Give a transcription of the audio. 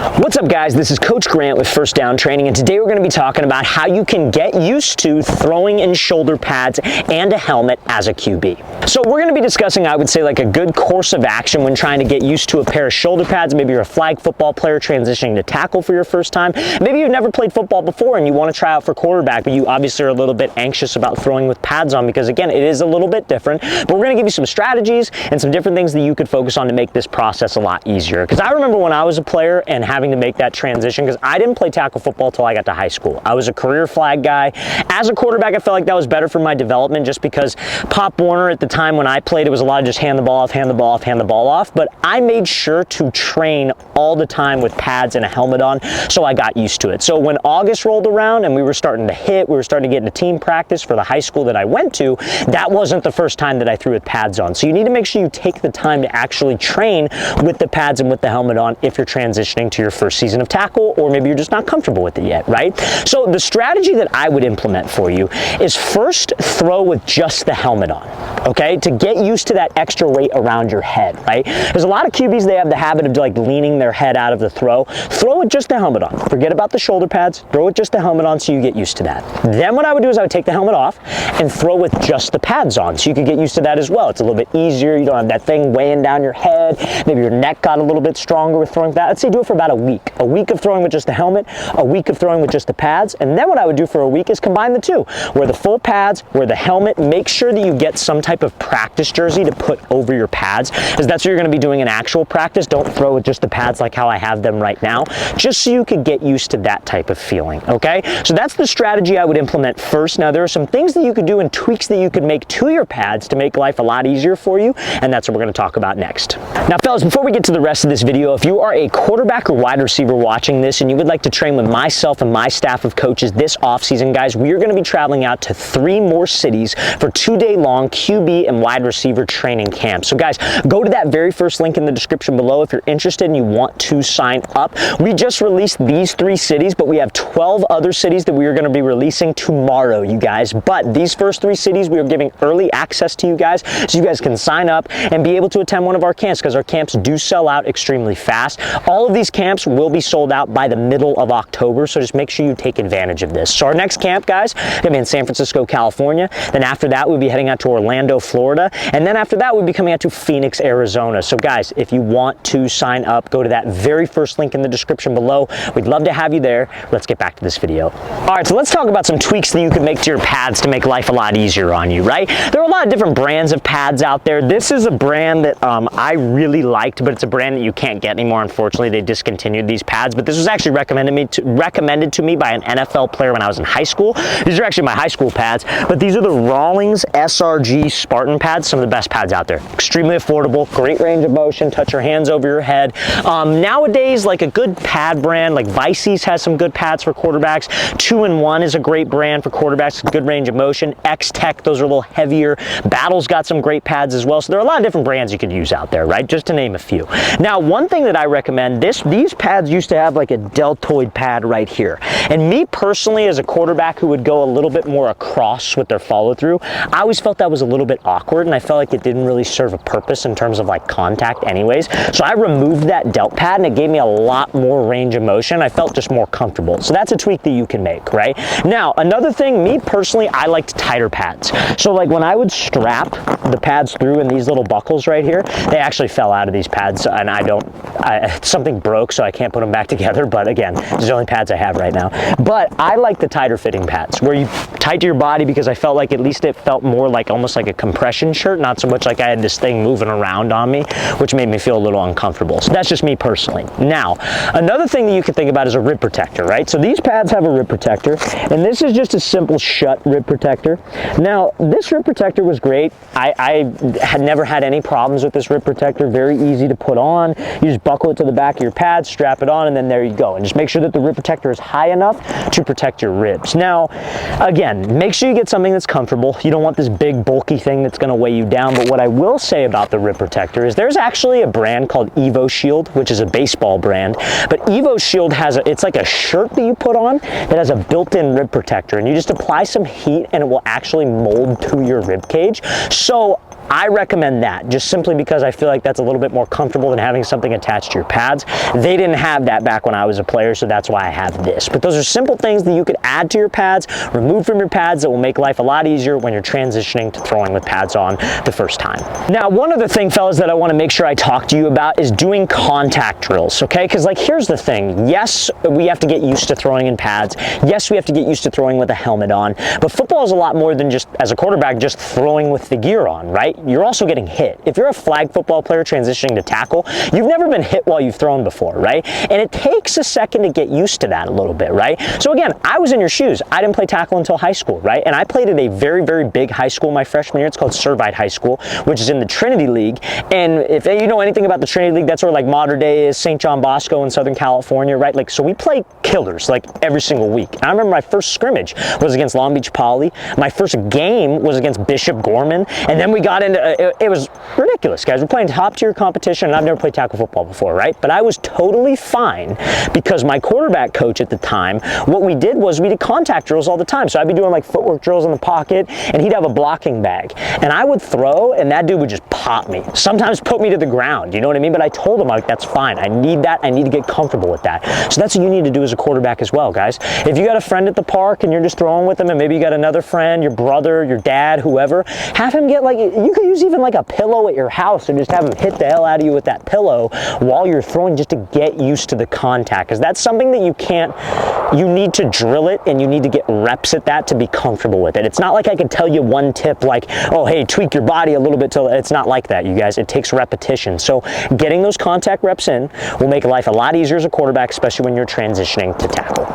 What's up, guys? This is Coach Grant with First Down Training, and today we're going to be talking about how you can get used to throwing in shoulder pads and a helmet as a QB. So we're going to be discussing, I would say, like a good course of action when trying to get used to a pair of shoulder pads. Maybe you're a flag football player transitioning to tackle for your first time. Maybe you've never played football before and you want to try out for quarterback, but you obviously are a little bit anxious about throwing with pads on because, again, it is a little bit different. But we're going to give you some strategies and some different things that you could focus on to make this process a lot easier. Because I remember when I was a player and having to make that transition, because I didn't play tackle football till I got to high school. I was a career flag guy. As a quarterback, I felt like that was better for my development just because Pop Warner at the time when I played, it was a lot of just hand the ball off, hand the ball off, hand the ball off. But I made sure to train all the time with pads and a helmet on, so I got used to it. So when August rolled around and we were starting to hit, we were starting to get into team practice for the high school that I went to, that wasn't the first time that I threw with pads on. So you need to make sure you take the time to actually train with the pads and with the helmet on if you're transitioning to your first season of tackle, or maybe you're just not comfortable with it yet, right? So the strategy that I would implement for you is first throw with just the helmet on, okay? To get used to that extra weight around your head, right? There's a lot of QBs, they have the habit of like leaning their head out of the throw. Throw with just the helmet on. Forget about the shoulder pads. Throw with just the helmet on so you get used to that. Then what I would do is I would take the helmet off and throw with just the pads on so you could get used to that as well. It's a little bit easier. You don't have that thing weighing down your head. Maybe your neck got a little bit stronger with throwing that. I'd say do it for about a week. A week of throwing with just the helmet, a week of throwing with just the pads, and then what I would do for a week is combine the two. Wear the full pads, wear the helmet, make sure that you get some type of practice jersey to put over your pads, because that's what you're going to be doing in actual practice. Don't throw with just the pads like how I have them right now, just so you could get used to that type of feeling, okay? So that's the strategy I would implement first. Now, there are some things that you could do and tweaks that you could make to your pads to make life a lot easier for you, and that's what we're going to talk about next. Now, fellas, before we get to the rest of this video, if you are a quarterback or wide receiver watching this and you would like to train with myself and my staff of coaches this offseason, guys, we are going to be traveling out to 3 more cities for 2-day-long QB and wide receiver training camps. So, guys, go to that very first link in the description below if you're interested and you want to sign up. We just released these 3 cities, but we have 12 other cities that we are going to be releasing tomorrow, you guys. But these first 3 cities, we are giving early access to you guys so you guys can sign up and be able to attend one of our camps, because our camps do sell out extremely fast. All of these camps will be sold out by the middle of October, so just make sure you take advantage of this. So our next camp, guys, is going to be in San Francisco, California. Then after that, we'll be heading out to Orlando, Florida. And then after that, we'll be coming out to Phoenix, Arizona. So guys, if you want to sign up, go to that very first link in the description below. We'd love to have you there. Let's get back to this video. All right, so let's talk about some tweaks that you can make to your pads to make life a lot easier on you, right? There are a lot of different brands of pads out there. This is a brand that I really liked, but it's a brand that you can't get anymore. Unfortunately, they discontinued these pads, but this was actually recommended to me by an NFL player when I was in high school. These are actually my high school pads, but these are the Rawlings SRG Spartan pads, some of the best pads out there. Extremely affordable, great range of motion, touch your hands over your head. Nowadays, like a good pad brand, like Vices has some good pads for quarterbacks. 2-in-1 is a great brand for quarterbacks, good range of motion. X-Tech, those are a little heavier. Battle's got some great pads as well. So there are a lot of different brands you could use out there, right? Just to name a few. Now, one thing that I recommend, these pads used to have like a deltoid pad right here. And me personally, as a quarterback who would go a little bit more across with their follow through, I always felt that was a little bit awkward, and I felt like it didn't really serve a purpose in terms of like contact anyways. So I removed that delt pad and it gave me a lot more range of motion. I felt just more comfortable. So that's a tweak that you can make, right? Now, another thing, me personally, I liked tighter pads. So like when I would strap the pads through in these little buckles right here, they actually fell out of these pads, and something broke, so I can't put them back together. But again, these are the only pads I have right now. But I like the tighter fitting pads where you tight to your body, because I felt like at least it felt more like almost like a compression shirt, not so much like I had this thing moving around on me, which made me feel a little uncomfortable. So that's just me personally. Now, another thing that you can think about is a rib protector, right? So these pads have a rib protector, and this is just a simple shut rib protector. Now, this rib protector was great. I had never had any problems with this rib protector. Very easy to put on. You just buckle it to the back of your pads, strap it on, and then there you go. And just make sure that the rib protector is high enough to protect your ribs. Now, again, make sure you get something that's comfortable. You don't want this big bulky thing that's going to weigh you down. But what I will say about the rib protector is there's actually a brand called EvoShield, which is a baseball brand. But EvoShield has it's like a shirt that you put on that has a built-in rib protector, and you just apply some heat and it will actually mold to your rib cage. So I recommend that, just simply because I feel like that's a little bit more comfortable than having something attached to your pads. They didn't have that back when I was a player, so that's why I have this. But those are simple things that you could add to your pads, remove from your pads, that will make life a lot easier when you're transitioning to throwing with pads on the first time. Now, one other thing, fellas, that I want to make sure I talk to you about is doing contact drills, okay? Because like, here's the thing. Yes, we have to get used to throwing in pads. Yes, we have to get used to throwing with a helmet on, but football is a lot more than just, as a quarterback, just throwing with the gear on, right? You're also getting hit. If you're a flag football player transitioning to tackle, you've never been hit while you've thrown before, right? And it takes a second to get used to that a little bit, right? So again, I was in your shoes. I didn't play tackle until high school, right? And I played at a very, very big high school my freshman year. It's called Servite High School, which is in the Trinity League. And if you know anything about the Trinity League, that's where like modern day is St. John Bosco in Southern California, right? Like, so we play killers like every single week. And I remember my first scrimmage was against Long Beach Poly. My first game was against Bishop Gorman. And then we got into, it was ridiculous, guys. We're playing top tier competition, and I've never played tackle football before, right? But I was totally fine because my quarterback coach at the time, what we did was we did contact drills all the time. So I'd be doing like footwork drills in the pocket, and he'd have a blocking bag. And I would throw, and that dude would just pop me. Sometimes put me to the ground, you know what I mean? But I told him, like, that's fine. I need that. I need to get comfortable with that. So that's what you need to do as a quarterback as well, guys. If you got a friend at the park and you're just throwing with them, and maybe you got another friend, your brother, your dad, whoever, have him get like, you could use even like a pillow at your house and just have him hit the hell out of you with that pillow while you're throwing, just to get used to the contact. Because that's something that you need to drill it, and you need to get reps at that to be comfortable with it. It's not like I could tell you one tip like, oh, hey, tweak your body a little bit till it's not like that, you guys. It takes repetition. So getting those contact reps in will make life a lot easier as a quarterback, especially when you're transitioning to tackle.